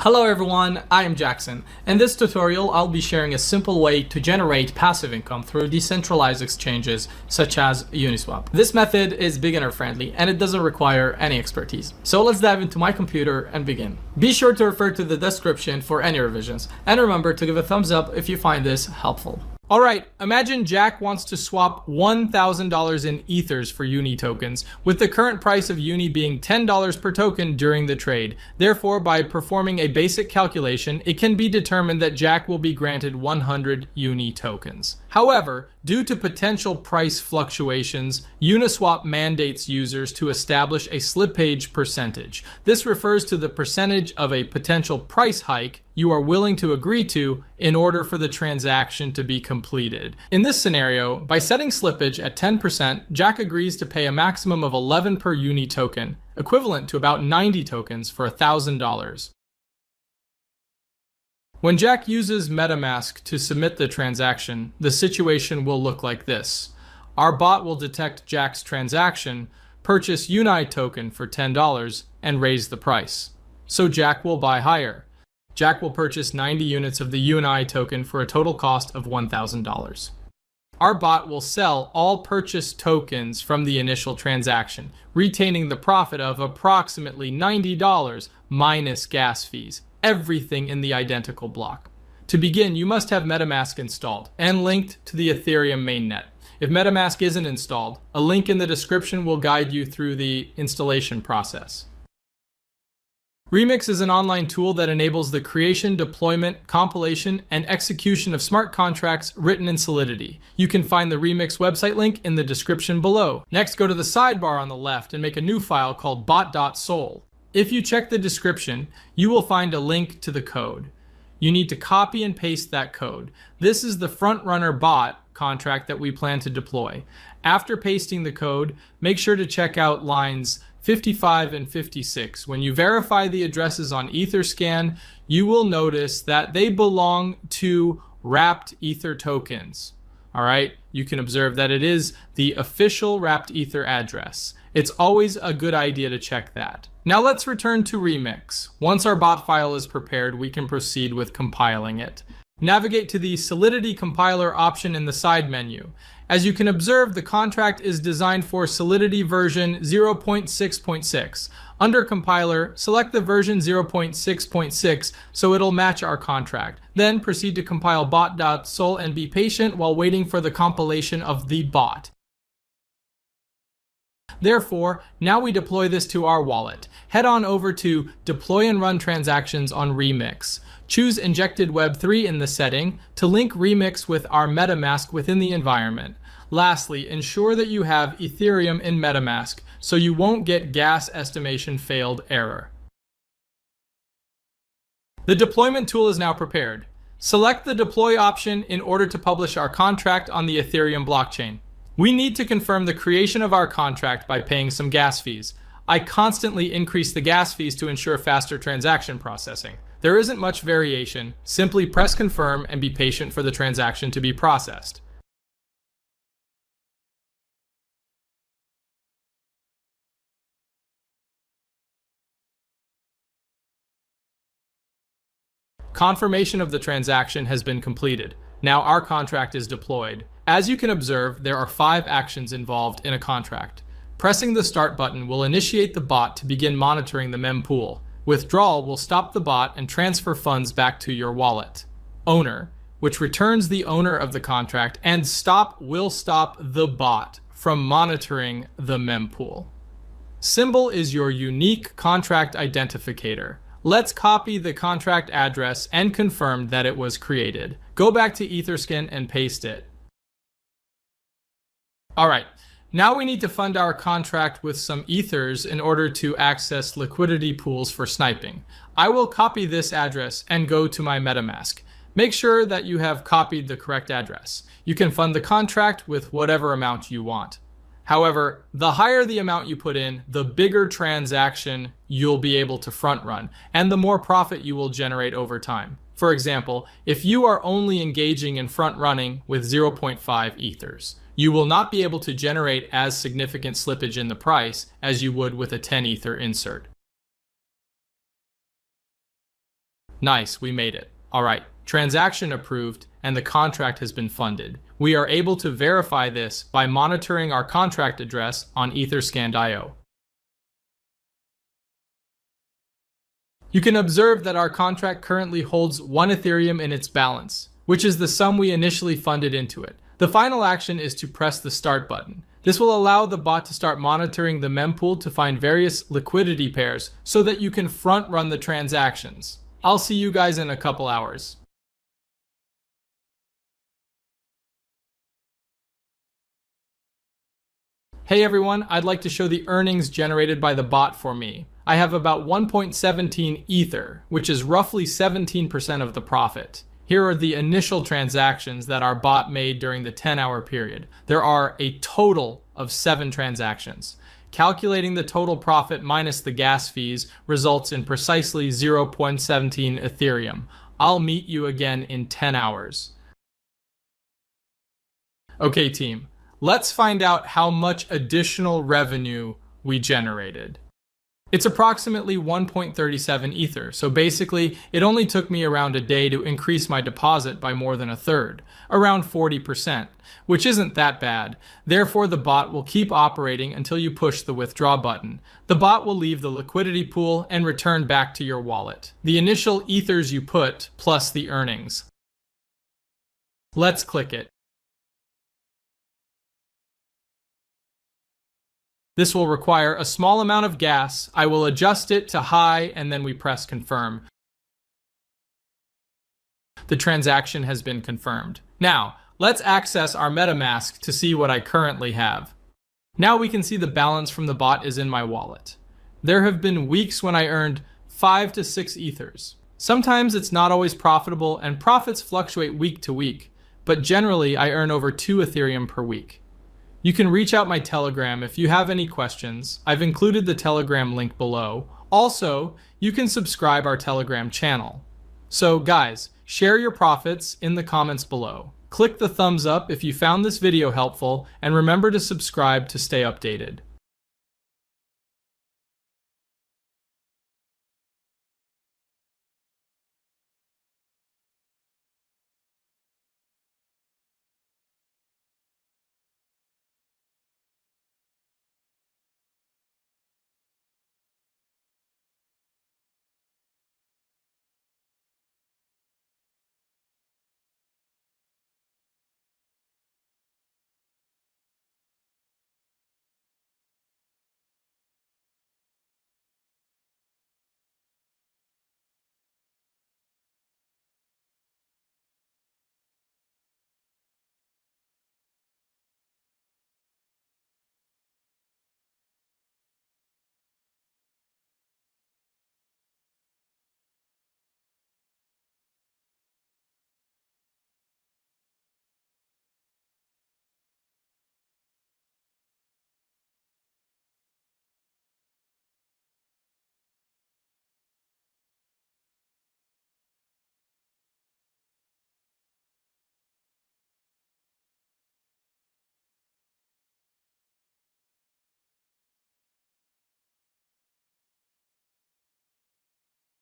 Hello everyone, I am Jackson. In this tutorial, I'll be sharing a simple way to generate passive income through decentralized exchanges such as Uniswap. This method is beginner friendly and it doesn't require any expertise. So let's dive into my computer and begin. Be sure to refer to the description for any revisions and remember to give a thumbs up if you find this helpful. Alright, imagine Jack wants to swap $1,000 in Ethers for Uni tokens, with the current price of Uni being $10 per token during the trade. Therefore, by performing a basic calculation, it can be determined that Jack will be granted 100 Uni tokens. However, due to potential price fluctuations, Uniswap mandates users to establish a slippage percentage. This refers to the percentage of a potential price hike you are willing to agree to in order for the transaction to be completed. In this scenario, by setting slippage at 10%, Jack agrees to pay a maximum of 11 per Uni token, equivalent to about 90 tokens for $1,000. When Jack uses MetaMask to submit the transaction, the situation will look like this. Our bot will detect Jack's transaction, purchase Uni token for $10, and raise the price. So Jack will buy higher. Jack will purchase 90 units of the Uni token for a total cost of $1,000. Our bot will sell all purchased tokens from the initial transaction, retaining the profit of approximately $90 minus gas fees, everything in the identical block. To begin, you must have MetaMask installed and linked to the Ethereum mainnet. If MetaMask isn't installed, a link in the description will guide you through the installation process. Remix is an online tool that enables the creation, deployment, compilation, and execution of smart contracts written in Solidity. You can find the Remix website link in the description below. Next, go to the sidebar on the left and make a new file called bot.sol. If you check the description, you will find a link to the code. You need to copy and paste that code. This is the frontrunner bot contract that we plan to deploy. After pasting the code, make sure to check out lines 55 and 56. When you verify the addresses on Etherscan, you will notice that they belong to wrapped Ether tokens. All right, you can observe that it is the official wrapped Ether address. It's always a good idea to check that. Now let's return to Remix. Once our bot file is prepared, we can proceed with compiling it. Navigate to the Solidity compiler option in the side menu. As you can observe, the contract is designed for Solidity version 0.6.6. Under compiler, select the version 0.6.6 so it'll match our contract. Then proceed to compile bot.sol and be patient while waiting for the compilation of the bot. Therefore, now we deploy this to our wallet. Head on over to Deploy and Run Transactions on Remix. Choose Injected Web3 in the setting to link Remix with our MetaMask within the environment. Lastly, ensure that you have Ethereum in MetaMask so you won't get gas estimation failed error. The deployment tool is now prepared. Select the deploy option in order to publish our contract on the Ethereum blockchain. We need to confirm the creation of our contract by paying some gas fees. I constantly increase the gas fees to ensure faster transaction processing. There isn't much variation. Simply press confirm and be patient for the transaction to be processed. Confirmation of the transaction has been completed. Now our contract is deployed. As you can observe, there are 5 actions involved in a contract. Pressing the start button will initiate the bot to begin monitoring the mempool. Withdrawal will stop the bot and transfer funds back to your wallet. Owner, which returns the owner of the contract, and stop will stop the bot from monitoring the mempool. Symbol is your unique contract identificator. Let's copy the contract address and confirm that it was created. Go back to Etherscan and paste it. All right, now we need to fund our contract with some Ethers in order to access liquidity pools for sniping. I will copy this address and go to my MetaMask. Make sure that you have copied the correct address. You can fund the contract with whatever amount you want. However, the higher the amount you put in, the bigger transaction you'll be able to front run, and the more profit you will generate over time. For example, if you are only engaging in front running with 0.5 Ethers, you will not be able to generate as significant slippage in the price as you would with a 10 Ether insert. Nice, we made it. Alright, transaction approved, and the contract has been funded. We are able to verify this by monitoring our contract address on Etherscan.io. You can observe that our contract currently holds 1 Ethereum in its balance, which is the sum we initially funded into it. The final action is to press the start button. This will allow the bot to start monitoring the mempool to find various liquidity pairs so that you can front run the transactions. I'll see you guys in a couple hours. Hey everyone, I'd like to show the earnings generated by the bot for me. I have about 1.17 Ether, which is roughly 17% of the profit. Here are the initial transactions that our bot made during the 10-hour period. There are a total of 7 transactions. Calculating the total profit minus the gas fees results in precisely 0.17 Ethereum. I'll meet you again in 10 hours. Okay team, let's find out how much additional revenue we generated. It's approximately 1.37 Ether, so basically it only took me around a day to increase my deposit by more than a third, around 40%, which isn't that bad. Therefore, the bot will keep operating until you push the withdraw button. The bot will leave the liquidity pool and return back to your wallet. The initial Ethers you put plus the earnings. Let's click it. This will require a small amount of gas. I will adjust it to high and then we press confirm. The transaction has been confirmed. Now, let's access our MetaMask to see what I currently have. Now we can see the balance from the bot is in my wallet. There have been weeks when I earned 5 to 6 Ethers. Sometimes it's not always profitable and profits fluctuate week to week, but generally I earn over 2 Ethereum per week. You can reach out my Telegram if you have any questions. I've included the Telegram link below. Also, you can subscribe our Telegram channel. So guys, share your profits in the comments below. Click the thumbs up if you found this video helpful, and remember to subscribe to stay updated.